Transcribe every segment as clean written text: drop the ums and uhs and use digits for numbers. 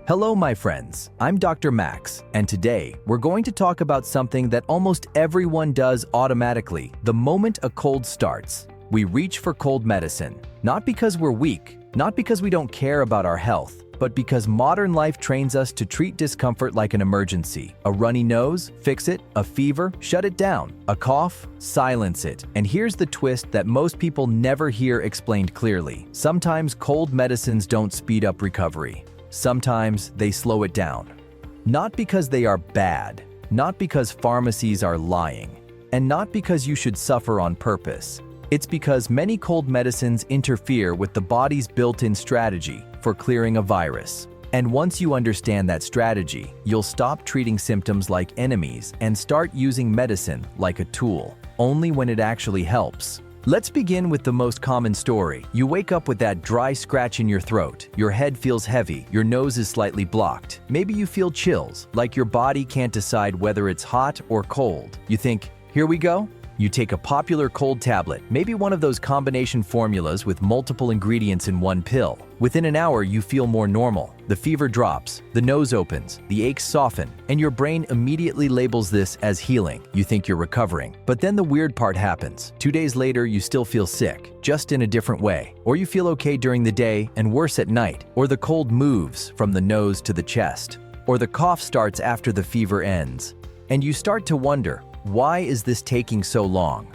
Hello, my friends. I'm Dr. Max, and today we're going to talk about something that almost everyone does automatically the moment a cold starts. We reach for cold medicine, not because we're weak, not because we don't care about our health, but because modern life trains us to treat discomfort like an emergency. A runny nose? Fix it. A fever? Shut it down. A cough? Silence it. And here's the twist that most people never hear explained clearly. Sometimes cold medicines don't speed up recovery. Sometimes they slow it down. Not because they are bad, not because pharmacies are lying, and not because you should suffer on purpose. It's because many cold medicines interfere with the body's built-in strategy for clearing a virus. And once you understand that strategy, you'll stop treating symptoms like enemies and start using medicine like a tool, only when it actually helps. Let's begin with the most common story. You wake up with that dry scratch in your throat, your head feels heavy, your nose is slightly blocked. Maybe you feel chills, like your body can't decide whether it's hot or cold. You think, here we go? You take a popular cold tablet, maybe one of those combination formulas with multiple ingredients in one pill. Within an hour, you feel more normal. The fever drops, the nose opens, the aches soften, and your brain immediately labels this as healing. You think you're recovering. But then the weird part happens. 2 days later, you still feel sick, just in a different way. Or you feel okay during the day and worse at night. Or the cold moves from the nose to the chest. Or the cough starts after the fever ends. And you start to wonder, why is this taking so long?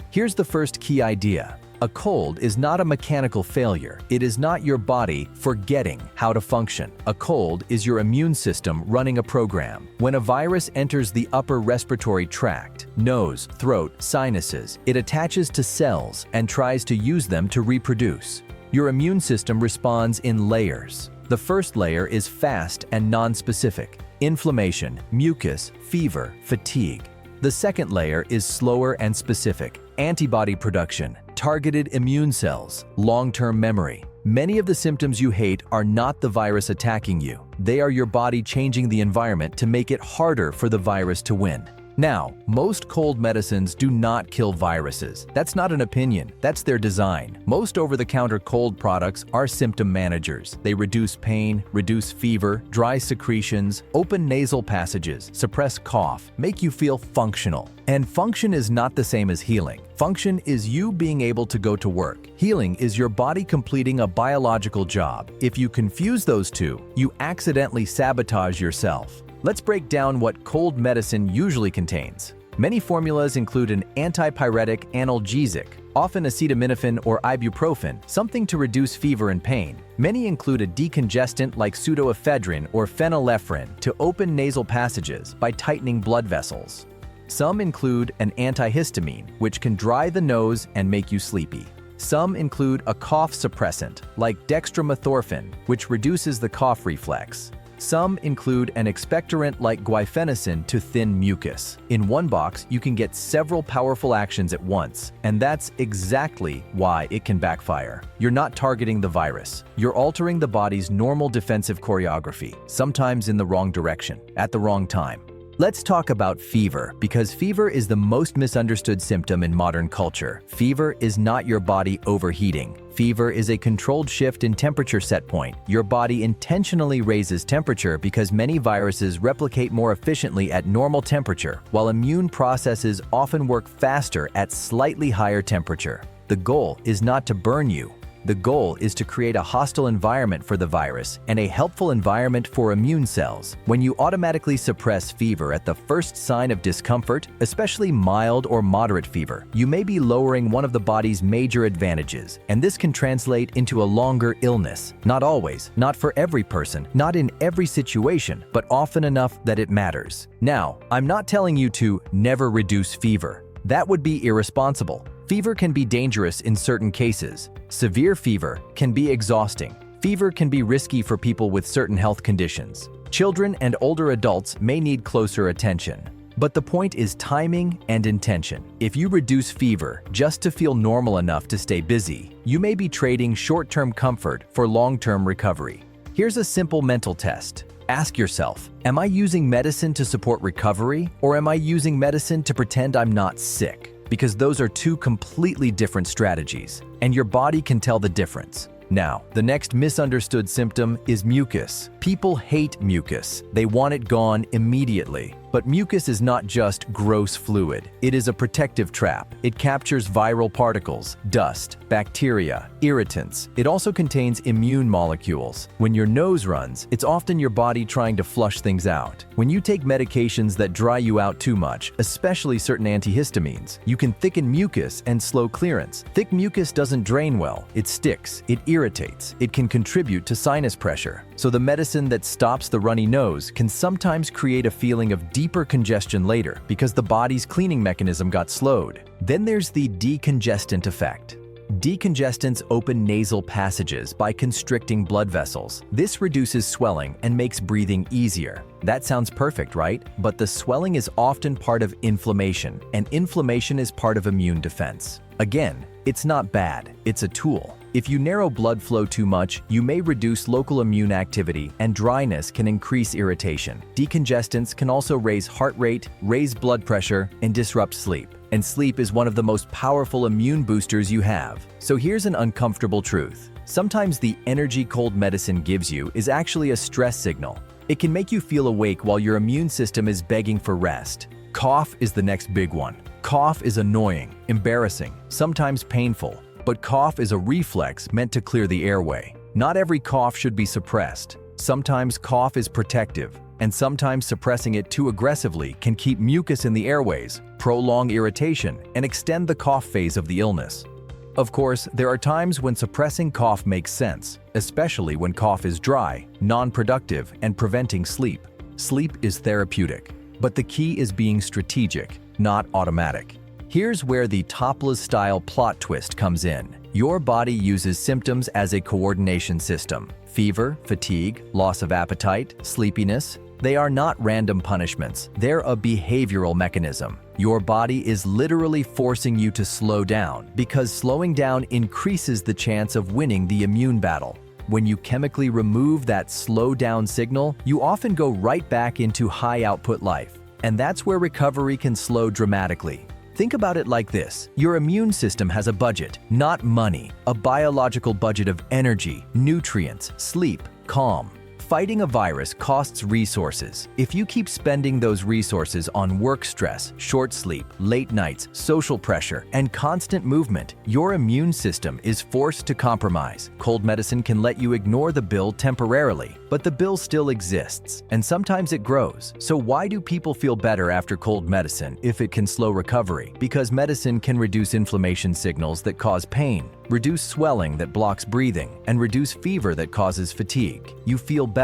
Here's the first key idea. A cold is not a mechanical failure. It is not your body forgetting how to function. A cold is your immune system running a program. When a virus enters the upper respiratory tract, nose, throat, sinuses, it attaches to cells and tries to use them to reproduce. Your immune system responds in layers. The first layer is fast and nonspecific: inflammation, mucus, fever, fatigue. The second layer is slower and specific: antibody production, targeted immune cells, long-term memory. Many of the symptoms you hate are not the virus attacking you. They are your body changing the environment to make it harder for the virus to win. Now, most cold medicines do not kill viruses. That's not an opinion, that's their design. Most over-the-counter cold products are symptom managers. They reduce pain, reduce fever, dry secretions, open nasal passages, suppress cough, make you feel functional. And function is not the same as healing. Function is you being able to go to work. Healing is your body completing a biological job. If you confuse those two, you accidentally sabotage yourself. Let's break down what cold medicine usually contains. Many formulas include an antipyretic analgesic, often acetaminophen or ibuprofen, something to reduce fever and pain. Many include a decongestant like pseudoephedrine or phenylephrine to open nasal passages by tightening blood vessels. Some include an antihistamine, which can dry the nose and make you sleepy. Some include a cough suppressant like dextromethorphan, which reduces the cough reflex. Some include an expectorant like guaifenesin to thin mucus. In one box, you can get several powerful actions at once, and that's exactly why it can backfire. You're not targeting the virus. You're altering the body's normal defensive choreography, sometimes in the wrong direction, at the wrong time. Let's talk about fever, because fever is the most misunderstood symptom in modern culture. Fever is not your body overheating. Fever is a controlled shift in temperature set point. Your body intentionally raises temperature because many viruses replicate more efficiently at normal temperature, while immune processes often work faster at slightly higher temperature. The goal is not to burn you. The goal is to create a hostile environment for the virus and a helpful environment for immune cells. When you automatically suppress fever at the first sign of discomfort, especially mild or moderate fever, you may be lowering one of the body's major advantages, and this can translate into a longer illness. Not always, not for every person, not in every situation, but often enough that it matters. Now, I'm not telling you to never reduce fever. That would be irresponsible. Fever can be dangerous in certain cases. Severe fever can be exhausting. Fever can be risky for people with certain health conditions. Children and older adults may need closer attention. But the point is timing and intention. If you reduce fever just to feel normal enough to stay busy, you may be trading short-term comfort for long-term recovery. Here's a simple mental test. Ask yourself, am I using medicine to support recovery, or am I using medicine to pretend I'm not sick? Because those are two completely different strategies, and your body can tell the difference. Now, the next misunderstood symptom is mucus. People hate mucus. They want it gone immediately. But mucus is not just gross fluid. It is a protective trap. It captures viral particles, dust, bacteria, irritants. It also contains immune molecules. When your nose runs, it's often your body trying to flush things out. When you take medications that dry you out too much, especially certain antihistamines, you can thicken mucus and slow clearance. Thick mucus doesn't drain well. It sticks. It irritates. It can contribute to sinus pressure. So the medicine that stops the runny nose can sometimes create a feeling of deeper congestion later because the body's cleaning mechanism got slowed. Then there's the decongestant effect. Decongestants open nasal passages by constricting blood vessels. This reduces swelling and makes breathing easier. That sounds perfect, right? But the swelling is often part of inflammation, and inflammation is part of immune defense. Again, it's not bad, it's a tool. If you narrow blood flow too much, you may reduce local immune activity, and dryness can increase irritation. Decongestants can also raise heart rate, raise blood pressure, and disrupt sleep. And sleep is one of the most powerful immune boosters you have. So here's an uncomfortable truth. Sometimes the energy cold medicine gives you is actually a stress signal. It can make you feel awake while your immune system is begging for rest. Cough is the next big one. Cough is annoying, embarrassing, sometimes painful. But cough is a reflex meant to clear the airway. Not every cough should be suppressed. Sometimes cough is protective, and sometimes suppressing it too aggressively can keep mucus in the airways, prolong irritation, and extend the cough phase of the illness. Of course, there are times when suppressing cough makes sense, especially when cough is dry, non-productive, and preventing sleep. Sleep is therapeutic, but the key is being strategic, not automatic. Here's where the topless-style plot twist comes in. Your body uses symptoms as a coordination system. Fever, fatigue, loss of appetite, sleepiness. They are not random punishments. They're a behavioral mechanism. Your body is literally forcing you to slow down because slowing down increases the chance of winning the immune battle. When you chemically remove that slow down signal, you often go right back into high-output life. And that's where recovery can slow dramatically. Think about it like this. Your immune system has a budget, not money. A biological budget of energy, nutrients, sleep, calm. Fighting a virus costs resources. If you keep spending those resources on work stress, short sleep, late nights, social pressure, and constant movement, your immune system is forced to compromise. Cold medicine can let you ignore the bill temporarily, but the bill still exists, and sometimes it grows. So why do people feel better after cold medicine if it can slow recovery? Because medicine can reduce inflammation signals that cause pain, reduce swelling that blocks breathing, and reduce fever that causes fatigue. You feel better.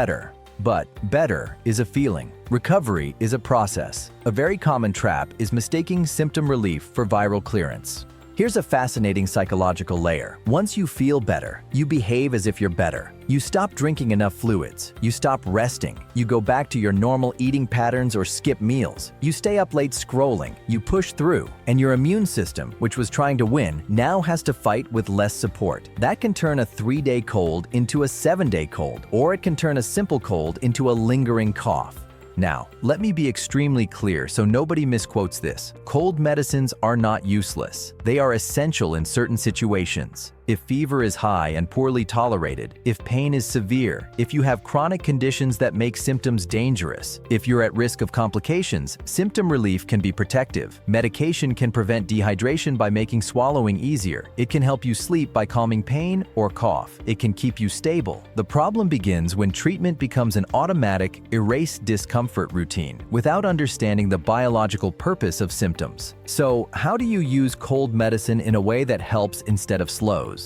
But better is a feeling. Recovery is a process. A very common trap is mistaking symptom relief for viral clearance. Here's a fascinating psychological layer. Once you feel better, you behave as if you're better. You stop drinking enough fluids. You stop resting. You go back to your normal eating patterns or skip meals. You stay up late scrolling. You push through. And your immune system, which was trying to win, now has to fight with less support. That can turn a 3-day cold into a 7-day cold, or it can turn a simple cold into a lingering cough. Now, let me be extremely clear so nobody misquotes this. Cold medicines are not useless. They are essential in certain situations. If fever is high and poorly tolerated, if pain is severe, if you have chronic conditions that make symptoms dangerous, if you're at risk of complications, symptom relief can be protective. Medication can prevent dehydration by making swallowing easier. It can help you sleep by calming pain or cough. It can keep you stable. The problem begins when treatment becomes an automatic, erase discomfort routine without understanding the biological purpose of symptoms. So, how do you use cold medicine in a way that helps instead of slows?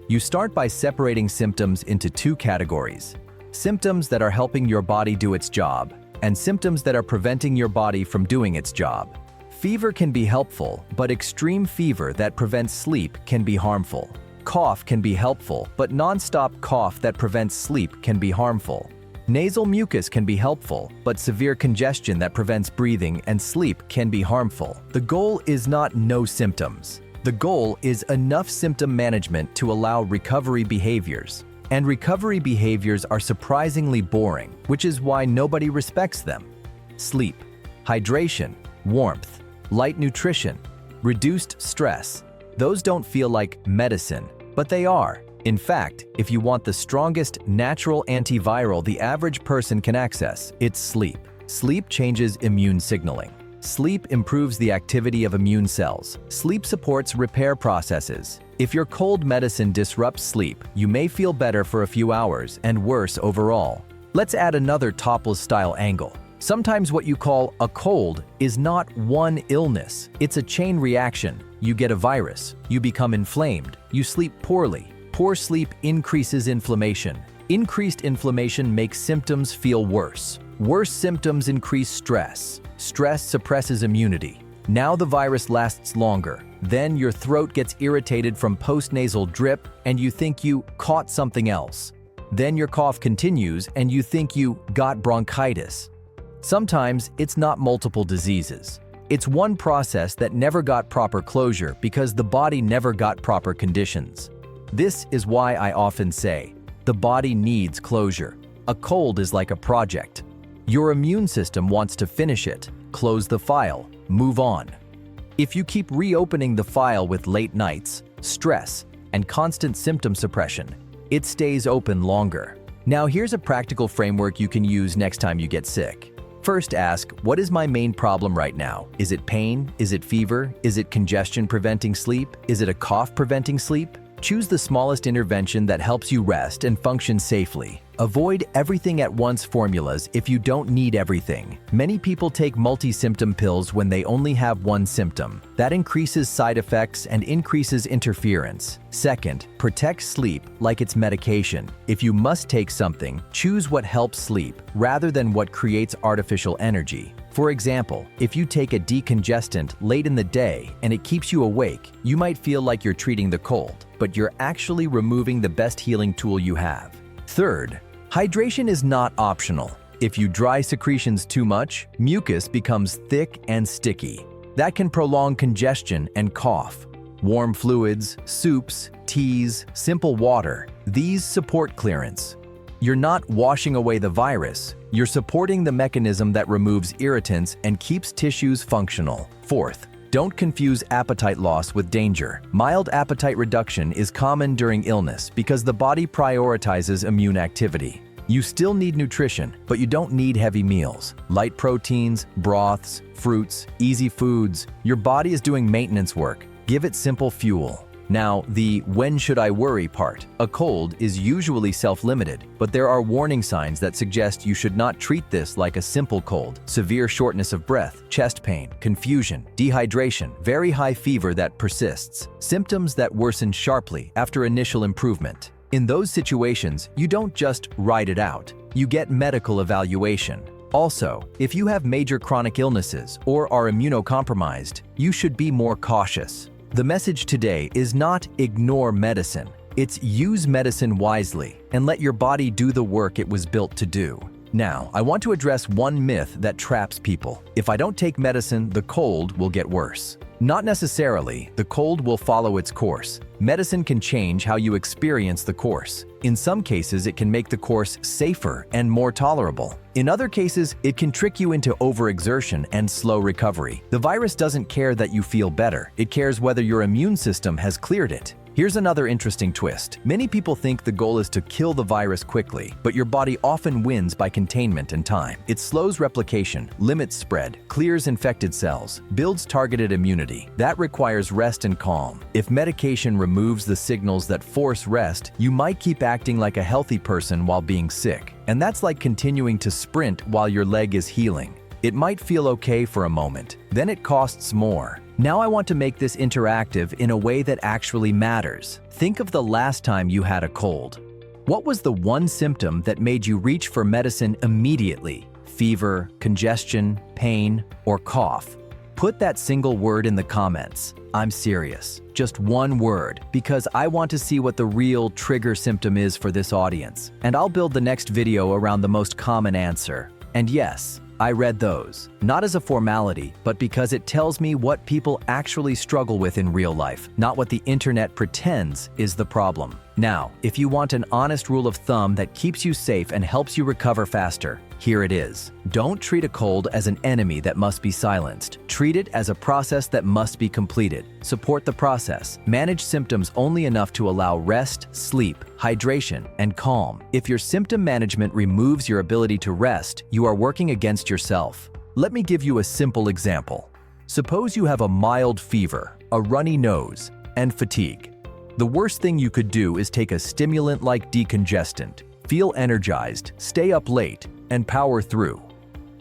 You start by separating symptoms into 2 categories. Symptoms that are helping your body do its job, and symptoms that are preventing your body from doing its job. Fever can be helpful, but extreme fever that prevents sleep can be harmful. Cough can be helpful, but nonstop cough that prevents sleep can be harmful. Nasal mucus can be helpful, but severe congestion that prevents breathing and sleep can be harmful. The goal is not no symptoms. The goal is enough symptom management to allow recovery behaviors. And recovery behaviors are surprisingly boring, which is why nobody respects them. Sleep, hydration, warmth, light nutrition, reduced stress. Those don't feel like medicine, but they are. In fact, if you want the strongest natural antiviral the average person can access, it's sleep. Sleep changes immune signaling. Sleep improves the activity of immune cells. Sleep supports repair processes. If your cold medicine disrupts sleep, you may feel better for a few hours and worse overall. Let's add another topless-style angle. Sometimes what you call a cold is not one illness. It's a chain reaction. You get a virus, you become inflamed, you sleep poorly. Poor sleep increases inflammation. Increased inflammation makes symptoms feel worse. Worse symptoms increase stress. Stress suppresses immunity. Now the virus lasts longer. Then your throat gets irritated from postnasal drip and you think you caught something else. Then your cough continues and you think you got bronchitis. Sometimes it's not multiple diseases. It's one process that never got proper closure because the body never got proper conditions. This is why I often say, the body needs closure. A cold is like a project. Your immune system wants to finish it, close the file, move on. If you keep reopening the file with late nights, stress, and constant symptom suppression, it stays open longer. Now here's a practical framework you can use next time you get sick. First ask, what is my main problem right now? Is it pain? Is it fever? Is it congestion preventing sleep? Is it a cough preventing sleep? Choose the smallest intervention that helps you rest and function safely. Avoid everything at once formulas if you don't need everything. Many people take multi-symptom pills when they only have one symptom. That increases side effects and increases interference. Second, protect sleep like it's medication. If you must take something, choose what helps sleep rather than what creates artificial energy. For example, if you take a decongestant late in the day and it keeps you awake, you might feel like you're treating the cold, but you're actually removing the best healing tool you have. Third, hydration is not optional. If you dry secretions too much, mucus becomes thick and sticky. That can prolong congestion and cough. Warm fluids, soups, teas, simple water, these support clearance. You're not washing away the virus, you're supporting the mechanism that removes irritants and keeps tissues functional. Fourth, don't confuse appetite loss with danger. Mild appetite reduction is common during illness because the body prioritizes immune activity. You still need nutrition, but you don't need heavy meals. Light proteins, broths, fruits, easy foods. Your body is doing maintenance work. Give it simple fuel. Now, the when should I worry part. A cold is usually self-limited, but there are warning signs that suggest you should not treat this like a simple cold. Severe shortness of breath, chest pain, confusion, dehydration, very high fever that persists, symptoms that worsen sharply after initial improvement. In those situations, you don't just ride it out, you get medical evaluation. Also, if you have major chronic illnesses or are immunocompromised, you should be more cautious. The message today is not ignore medicine. It's use medicine wisely and let your body do the work it was built to do. Now, I want to address one myth that traps people. If I don't take medicine, the cold will get worse. Not necessarily. The cold will follow its course. Medicine can change how you experience the course. In some cases, it can make the course safer and more tolerable. In other cases, it can trick you into overexertion and slow recovery. The virus doesn't care that you feel better. It cares whether your immune system has cleared it. Here's another interesting twist. Many people think the goal is to kill the virus quickly, but your body often wins by containment and time. It slows replication, limits spread, clears infected cells, builds targeted immunity. That requires rest and calm. If medication removes the signals that force rest, you might keep acting like a healthy person while being sick. And that's like continuing to sprint while your leg is healing. It might feel okay for a moment, then it costs more. Now I want to make this interactive in a way that actually matters. Think of the last time you had a cold. What was the one symptom that made you reach for medicine immediately? Fever, congestion, pain, or cough? Put that single word in the comments. I'm serious. Just one word, because I want to see what the real trigger symptom is for this audience. And I'll build the next video around the most common answer. And yes, I read those, not as a formality, but because it tells me what people actually struggle with in real life, not what the internet pretends is the problem. Now, if you want an honest rule of thumb that keeps you safe and helps you recover faster, Here it is. Don't treat a cold as an enemy that must be silenced. Treat it as a process that must be completed. Support the process. Manage symptoms only enough to allow rest, sleep, hydration, and calm. If your symptom management removes your ability to rest, you are working against yourself. Let me give you a simple example. Suppose you have a mild fever, a runny nose, and fatigue. The worst thing you could do is take a stimulant like decongestant. Feel energized, stay up late, and power through.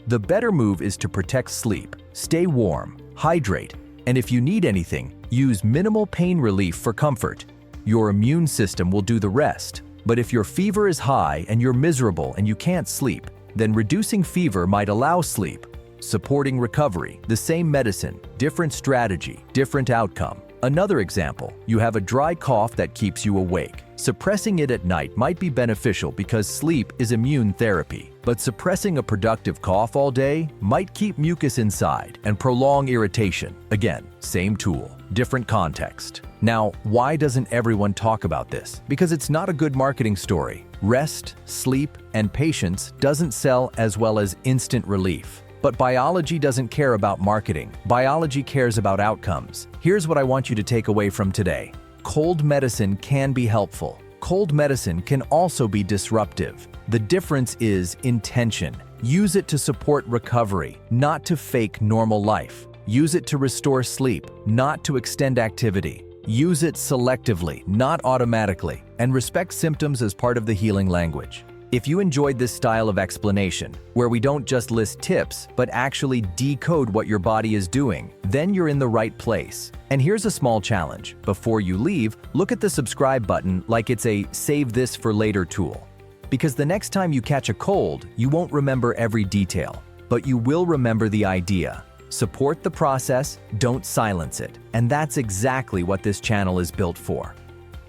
The better move is to protect sleep, stay warm, hydrate, and if you need anything, use minimal pain relief for comfort. Your immune system will do the rest. But if your fever is high and you're miserable and you can't sleep, then reducing fever might allow sleep. Supporting recovery, the same medicine, different strategy, different outcome. Another example, you have a dry cough that keeps you awake. Suppressing it at night might be beneficial because sleep is immune therapy. But suppressing a productive cough all day might keep mucus inside and prolong irritation. Again, same tool, different context. Now, why doesn't everyone talk about this? Because it's not a good marketing story. Rest, sleep, and patience doesn't sell as well as instant relief. But biology doesn't care about marketing. Biology cares about outcomes. Here's what I want you to take away from today. Cold medicine can be helpful. Cold medicine can also be disruptive. The difference is intention. Use it to support recovery, not to fake normal life. Use it to restore sleep, not to extend activity. Use it selectively, not automatically, and respect symptoms as part of the healing language. If you enjoyed this style of explanation, where we don't just list tips, but actually decode what your body is doing, then you're in the right place. And here's a small challenge. Before you leave, look at the subscribe button like it's a save this for later tool. Because the next time you catch a cold, you won't remember every detail, but you will remember the idea. Support the process, don't silence it. And that's exactly what this channel is built for.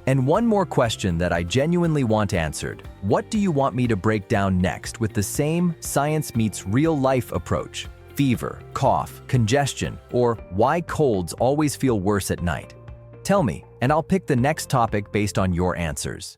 And one more question that I genuinely want answered. What do you want me to break down next with the same science meets real life approach? Fever, cough, congestion, or why colds always feel worse at night? Tell me, and I'll pick the next topic based on your answers.